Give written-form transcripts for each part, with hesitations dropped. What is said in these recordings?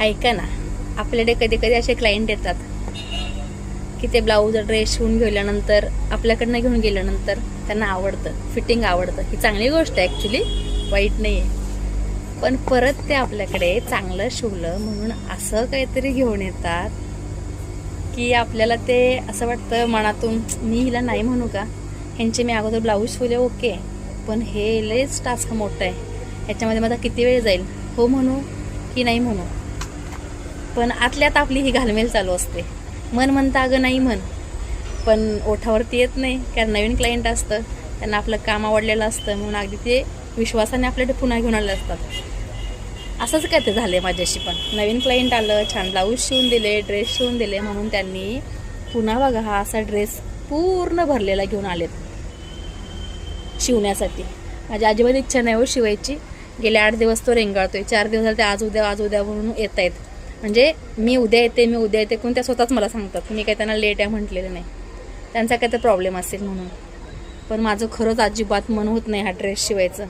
ऐका ना, आपल्याकडे कधी कधी असे क्लायंट येतात की ते ब्लाऊज ड्रेस शिवून गेल्यानंतर आपल्याकडनं घेऊन गेल्यानंतर त्यांना आवडतं, फिटिंग आवडतं. ही चांगली गोष्ट आहे, ॲक्च्युली वाईट नाही आहे. पण परत ते आपल्याकडे चांगलं शिवलं म्हणून असं काहीतरी घेऊन येतात की आपल्याला ते असं वाटतं मनातून, मी हिला नाही म्हणू का, ह्यांचे मी अगोदर ब्लाऊज शिवले ओके, पण हे लयच टास्क मोठं आहे, ह्याच्यामध्ये माझा किती वेळ जाईल, हो म्हणू की नाही म्हणू. पण आतल्यात आपली ही घालमेल चालू असते. मन म्हणता अगं नाही म्हण, पण ओठावरती येत नाही, कारण नवीन क्लायंट असतं, त्यांना आपलं काम आवडलेलं असतं म्हणून अगदी ते विश्वासाने आपल्याकडे पुन्हा घेऊन आले असतात. असंच काय ते झालं माझ्याशी पण. नवीन क्लायंट आलं, छान ब्लाऊज शिवून दिले, ड्रेस शिवून दिले म्हणून त्यांनी पुन्हा बघा हा असा ड्रेस पूर्ण भरलेला घेऊन आलेत शिवण्यासाठी. माझी अजिबात इच्छा नाही हो शिवायची. गेले 8 दिवस तो रेंगाळतोय, 4 दिवस झाले ते आज उद्या म्हणून येत आहेत. म्हणजे मी उद्या येते कोण त्या स्वतःच मला सांगतात. मी काही त्यांना लेट आहे म्हटलेलं नाही, त्यांचा काय तर प्रॉब्लेम असेल म्हणून. पण माझं खरंच अजिबात मन होत नाही हा ड्रेस शिवायचं.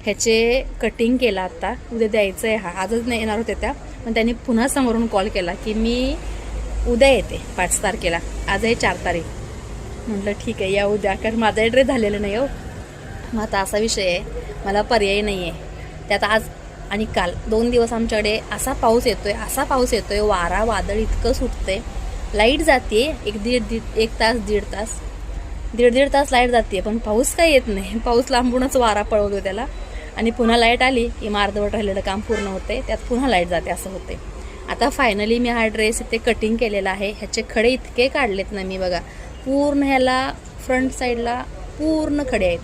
ह्याचे कटिंग केलं आता, उद्या द्यायचं आहे. आजच नाही येणार होते त्या, पण त्यांनी पुन्हा समोरून कॉल केला की मी उद्या येते 5 तारखेला, आज आहे 4 तारीख. म्हटलं ठीक आहे या उद्या, कारण माझा ड्रेस झालेला नाही हो. मग आता असा विषय आहे, मला पर्याय नाही आहे. त्यात आज आणि काल 2 दिवस आमच्याकडे असा पाऊस येतोय, वारा वादळ इतकं सुटतंय, लाईट जाते एक तास दीड तास लाईट जाते, पण पाऊस काय येत नाही. पाऊस लांबूनच वारा पळवतो त्याला, आणि पुन्हा लाईट आली की अर्धवट राहिलेलं काम पूर्ण होते, त्यात पुन्हा लाईट जाते, असं होते. आता फायनली मी हा ड्रेस इथे कटिंग केलेला आहे. ह्याचे खडे इतके काढलेत ना मी, बघा पूर्ण ह्याला फ्रंट साईडला पूर्ण खडे आहेत.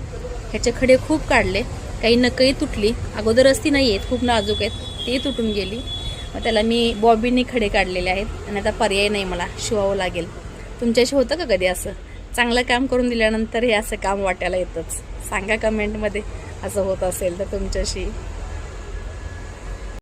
ह्याचे खडे खूप काढले, काही नकही तुटली, अगोदरच ती नाही आहेत, खूप नाजूक आहेत, ती तुटून गेली. मग त्याला मी बॉबीने खडे काढलेले आहेत, आणि आता पर्याय नाही, मला शिवावं लागेल. तुमच्याशी होतं का कधी असं? चांगलं काम करून दिल्यानंतर हे असं काम वाटायला येतंच. सांगा कमेंटमध्ये असं होत असेल तर तुमच्याशी.